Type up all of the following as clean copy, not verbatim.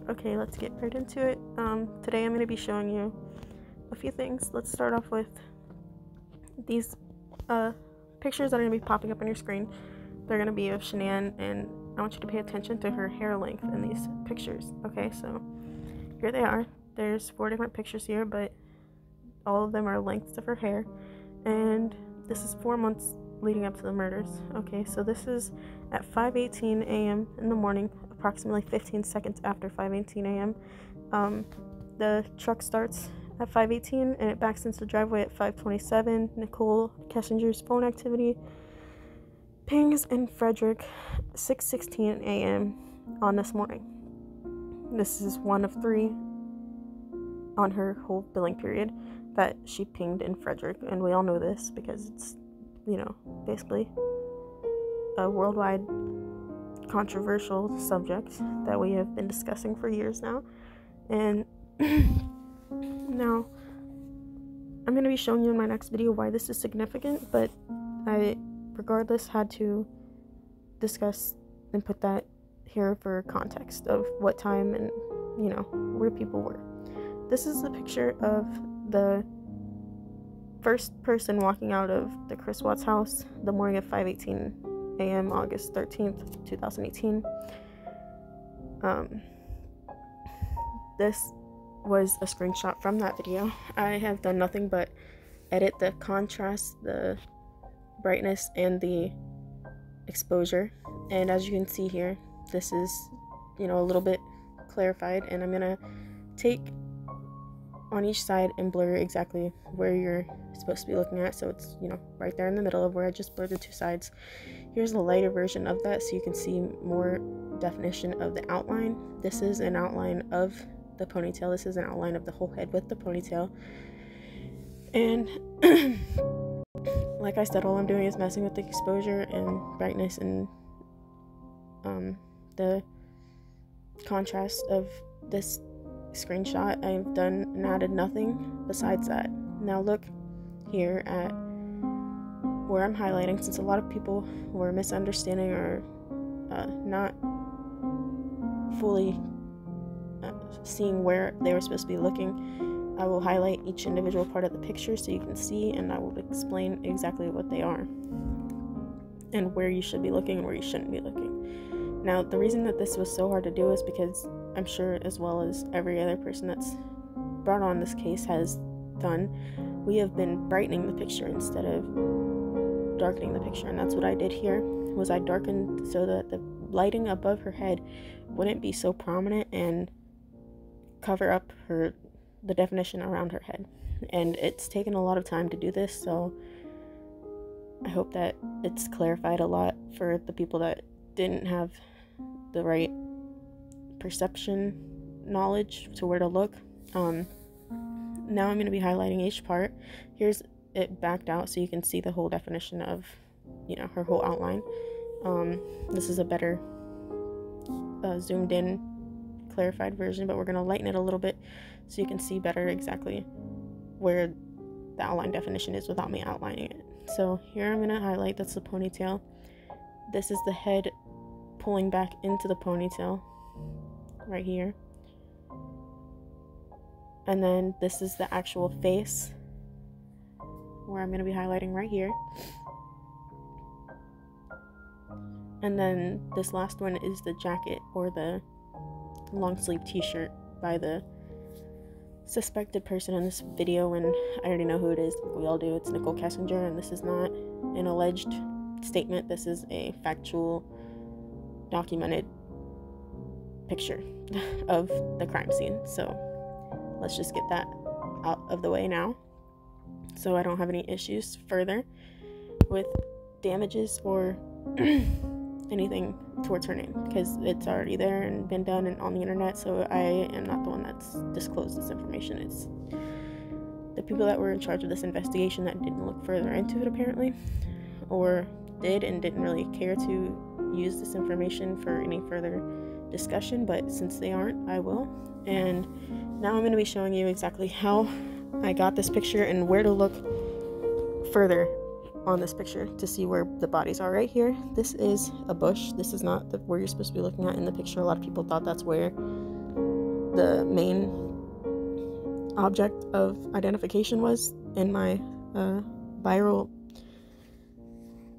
Okay, let's get right into it. Today I'm going to be showing you a few things. Let's start off with these pictures that are going to be popping up on your screen. They're going to be of Shanann, and I want you to pay attention to her hair length in these pictures. Okay, so here they are. There's 4 different pictures here, but all of them are lengths of her hair, and this is 4 months leading up to the murders. Okay, so this is at 5:18 a.m. in the morning, approximately 15 seconds after 5:18 a.m. The truck starts at 5:18 and it backs into the driveway at 5:27. Ms.Kessinger's phone activity pings in Frederick 6:16 a.m. on this morning. This is one of 3 on her whole billing period that she pinged in Frederick, and we all know this because it's, basically a worldwide controversial subject that we have been discussing for years now. And now I'm going to be showing you in my next video why this is significant, but I regardless had to discuss and put that here for context of what time and where people were. This is the picture of the first person walking out of the Chris Watts house the morning of 5:18 a.m. August 13th, 2018. This was a screenshot from that video. I have done nothing but edit the contrast, the brightness, and the exposure, and as you can see here, this is a little bit clarified, and I'm gonna take on each side and blur exactly where you're supposed to be looking at, so it's right there in the middle of where I just blurred the 2 sides. Here's the lighter version of that so you can see more definition of the outline. This is an outline of the ponytail. This is an outline of the whole head with the ponytail, and like I said, all I'm doing is messing with the exposure and brightness and the contrast of this screenshot. I've done and added nothing besides that. Now look here at where I'm highlighting, since a lot of people were misunderstanding or not fully seeing where they were supposed to be looking. I will highlight each individual part of the picture so you can see, and I will explain exactly what they are and where you should be looking and where you shouldn't be looking. Now, the reason that this was so hard to do is because I'm sure, as well as every other person that's brought on this case has done, we have been brightening the picture instead of darkening the picture, and that's what I did here. Was I darkened so that the lighting above her head wouldn't be so prominent and cover up the definition around her head. And it's taken a lot of time to do this, so I hope that it's clarified a lot for the people that didn't have the right perception knowledge to where to look. Now I'm going to be highlighting each part. Here's it backed out so you can see the whole definition of her whole outline. This is a better zoomed in clarified version, but we're going to lighten it a little bit so you can see better exactly where the outline definition is without me outlining it. So here I'm going to highlight, that's the ponytail. This is the head pulling back into the ponytail right here, and then this is the actual face where I'm going to be highlighting right here, and then this last one is the jacket or the long sleeve t-shirt by the suspected person in this video, and I already know who it is. We all do. It's Ms.Kessinger, and this is not an alleged statement. This is a factual, documented picture of the crime scene. So let's just get that out of the way now so I don't have any issues further with damages or anything towards her name, because it's already there and been done and on the internet. So I am not the one that's disclosed this information. It's the people that were in charge of this investigation that didn't look further into it, apparently, or did and didn't really care to use this information for any further discussion. But since they aren't, I will. And now I'm going to be showing you exactly how I got this picture and where to look further on this picture to see where the bodies are. Right here, this is a bush. This is not where you're supposed to be looking at in the picture. A lot of people thought that's where the main object of identification was in my viral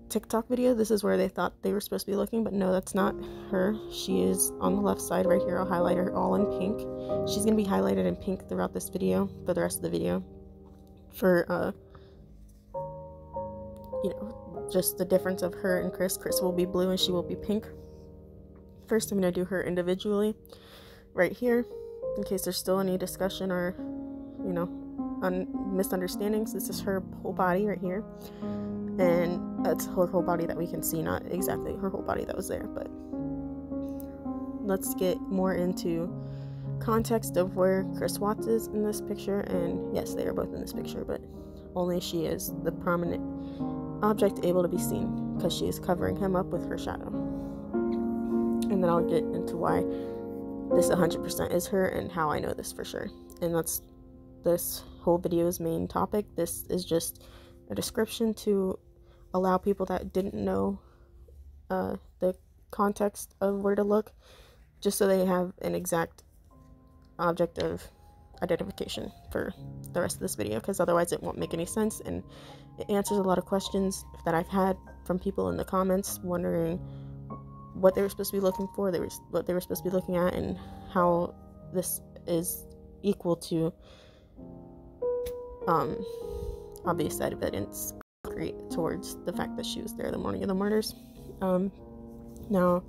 TikTok video. This is where they thought they were supposed to be looking, but no, that's not her. She is on the left side right here. I'll highlight her all in pink. She's gonna be highlighted in pink throughout this video for the rest of the video, for just the difference of her and Chris. Chris will be blue and she will be pink. First, I'm gonna do her individually right here, in case there's still any discussion or misunderstandings. This is her whole body right here, and that's her whole body that we can see, not exactly her whole body that was there. But let's get more into context of where Chris Watts is in this picture. And yes, they are both in this picture, but only she is the prominent object able to be seen because she is covering him up with her shadow. And then I'll get into why this 100% is her and how I know this for sure. And that's this whole video's main topic. This is just a description to allow people that didn't know the context of where to look, just so they have an exact object of identification for the rest of this video, because otherwise it won't make any sense, and it answers a lot of questions that I've had from people in the comments wondering what they were supposed to be looking for, what they were supposed to be looking at, and how this is equal to obvious evidence towards the fact that she was there the morning of the murders. Now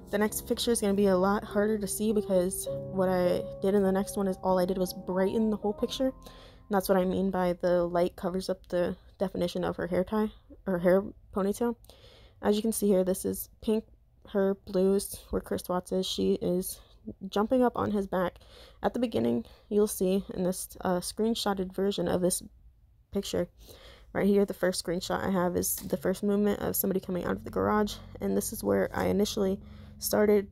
the next picture is going to be a lot harder to see, because what I did in the next one is all I did was brighten the whole picture, and that's what I mean by the light covers up the definition of her hair tie, or hair ponytail. As you can see here, this is pink, her blues where Chris Watts is. She is jumping up on his back. At the beginning, you'll see in this screenshotted version of this picture right here, the first screenshot I have is the first movement of somebody coming out of the garage, and this is where I initially started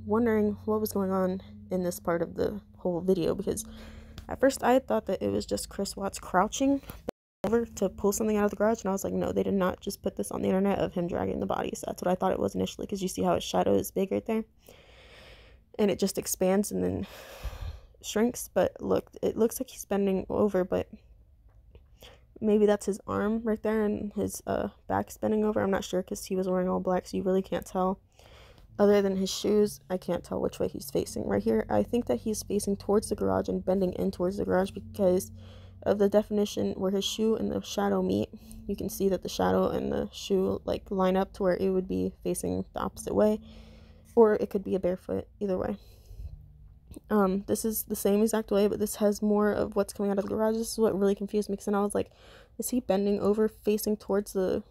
wondering what was going on in this part of the whole video, because at first I thought that it was just Chris Watts crouching over to pull something out of the garage, and I was like, no, they did not just put this on the internet of him dragging the body. So that's what I thought it was initially, because you see how his shadow is big right there, and it just expands and then shrinks. But look, it looks like he's bending over, but maybe that's his arm right there, and his back's bending over. I'm not sure, because he was wearing all black, so you really can't tell. Other than his shoes, I can't tell which way he's facing. Right here, I think that he's facing towards the garage and bending in towards the garage because of the definition where his shoe and the shadow meet. You can see that the shadow and the shoe like line up to where it would be facing the opposite way, or it could be a barefoot, either way. This is the same exact way, but this has more of what's coming out of the garage. This is what really confused me, because then I was like, is he bending over facing towards the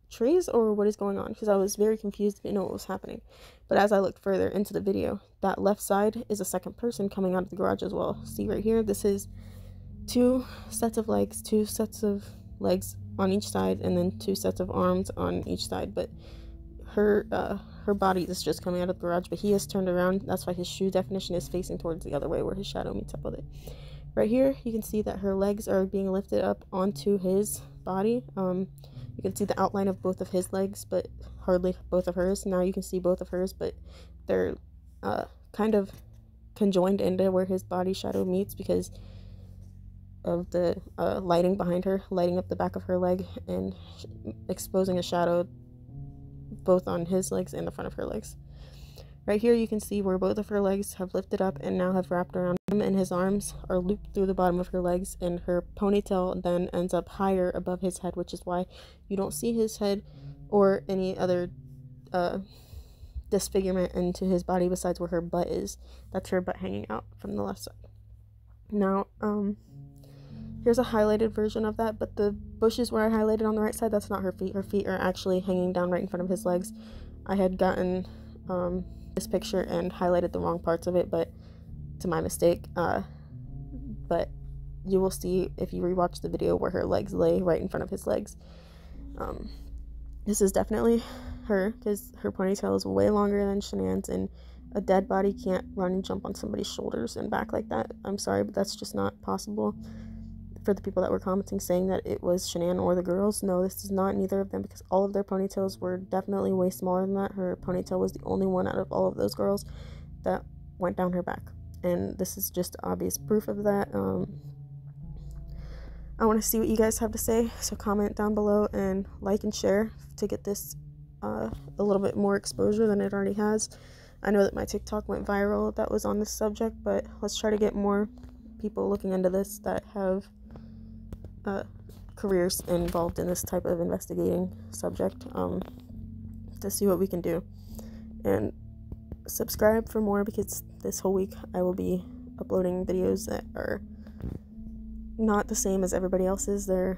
trees, or what is going on? Because I was very confused, didn't know what was happening. But as I looked further into the video, that left side is a second person coming out of the garage as well. See right here, this is two sets of legs on each side, and then two sets of arms on each side. But her body is just coming out of the garage, but he is turned around. That's why his shoe definition is facing towards the other way, where his shadow meets up with it. Right here, you can see that her legs are being lifted up onto his body. You can see the outline of both of his legs, but hardly both of hers. Now you can see both of hers, but they're kind of conjoined into where his body shadow meets because of the lighting behind her, lighting up the back of her leg and exposing a shadow both on his legs and the front of her legs. Right here you can see where both of her legs have lifted up and now have wrapped around him, and his arms are looped through the bottom of her legs, and her ponytail then ends up higher above his head, which is why you don't see his head or any other disfigurement into his body besides where her butt is. That's her butt hanging out from the left side. Now here's a highlighted version of that, but the bushes where I highlighted on the right side, that's not her feet. Her feet are actually hanging down right in front of his legs. I had gotten this picture and highlighted the wrong parts of it, but to my mistake. But you will see if you rewatch the video where her legs lay right in front of his legs. This is definitely her, because her ponytail is way longer than Shanann's, and a dead body can't run and jump on somebody's shoulders and back like that. I'm sorry, but that's just not possible. For the people that were commenting saying that it was Shanann or the girls, no, this is not neither of them, because all of their ponytails were definitely way smaller than that. Her ponytail was the only one out of all of those girls that went down her back. and this is just obvious proof of that. I want to see what you guys have to say, so comment down below and like and share to get this a little bit more exposure than it already has. I know that my TikTok went viral that was on this subject, but let's try to get more people looking into this that have careers involved in this type of investigating subject, to see what we can do. And subscribe for more, because this whole week I will be uploading videos that are not the same as everybody else's. They're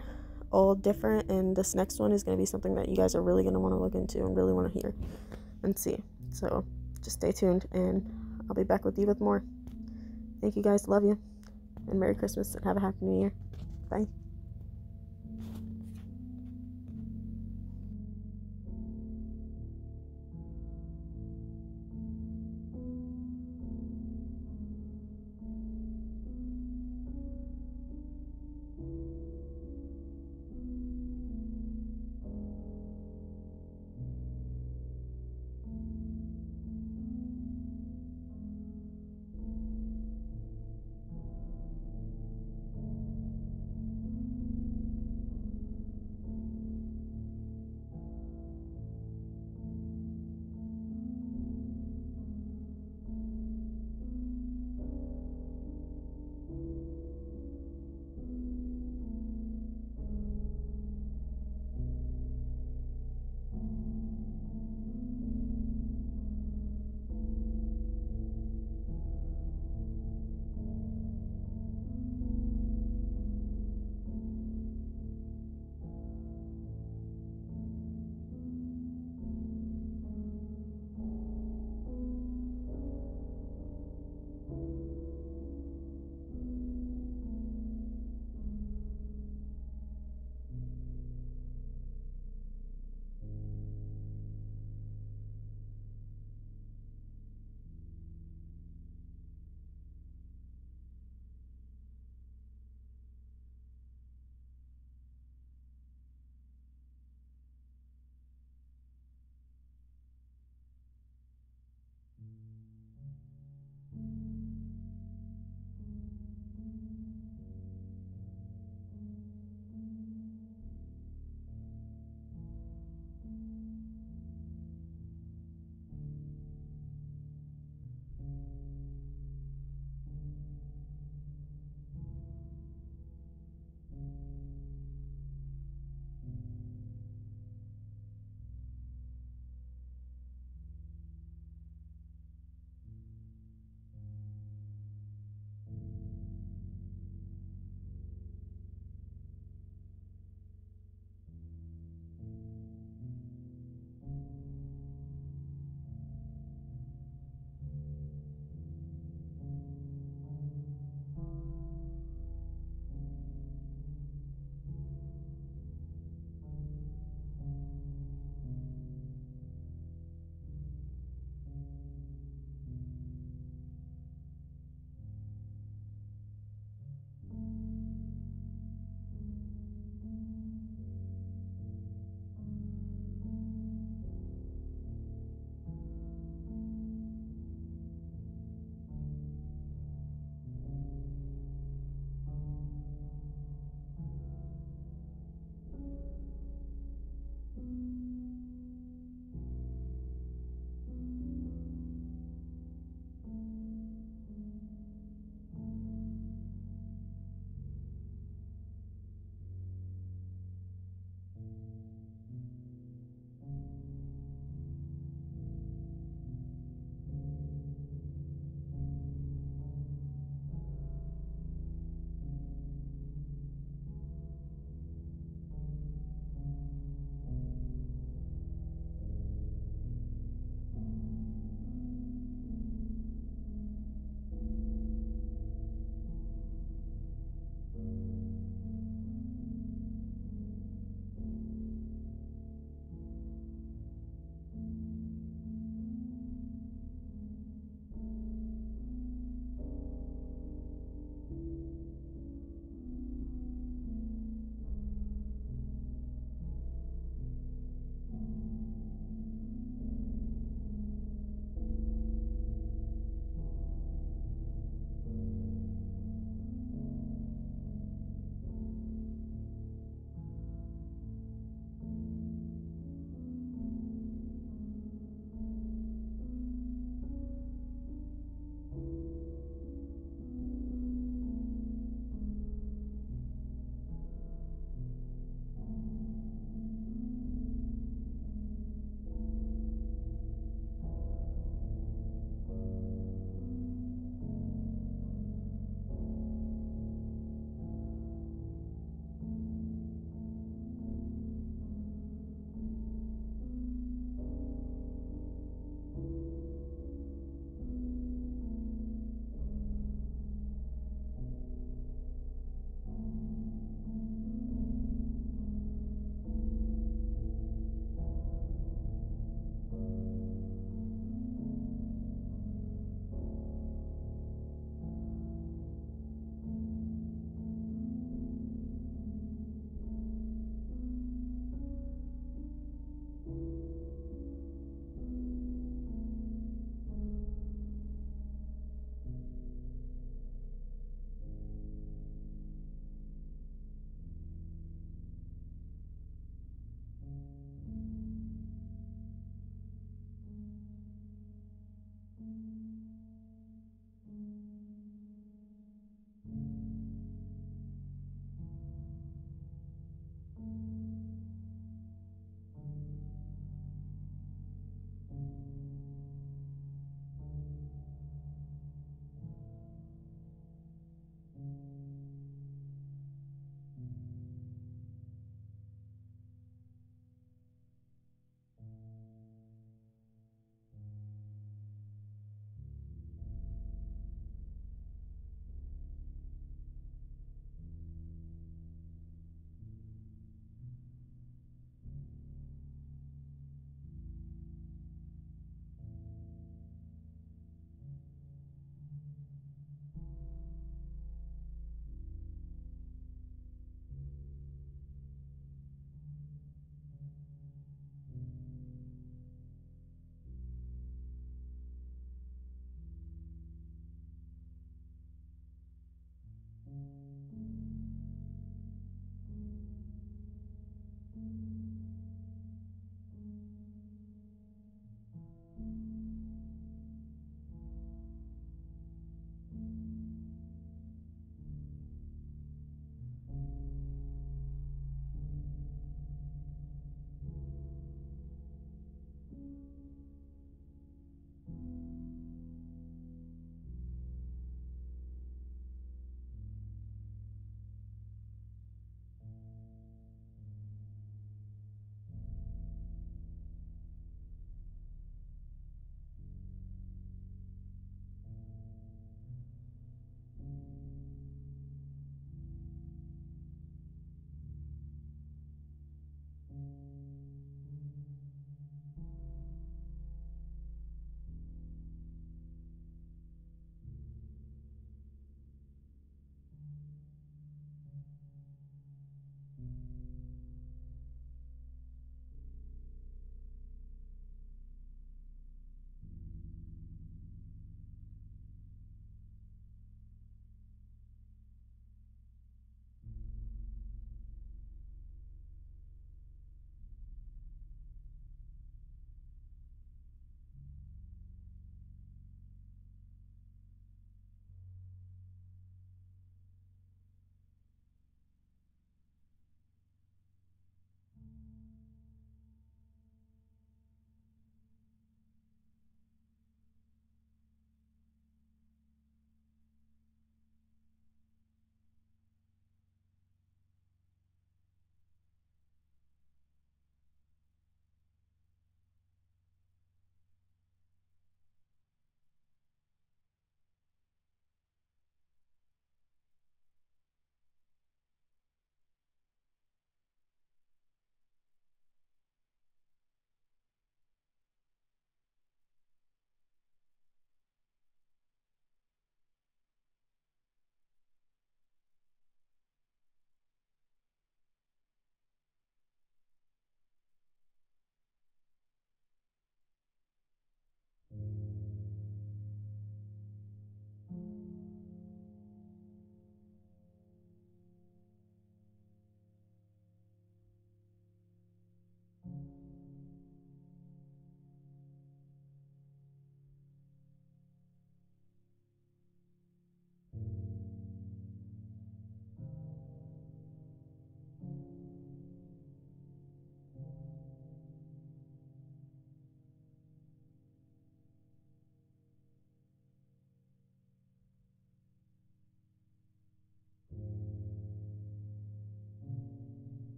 all different, and this next one is going to be something that you guys are really going to want to look into and really want to hear and see. So just stay tuned, and I'll be back with you with more. Thank you guys, love you, and Merry Christmas, and have a Happy New Year. Bye.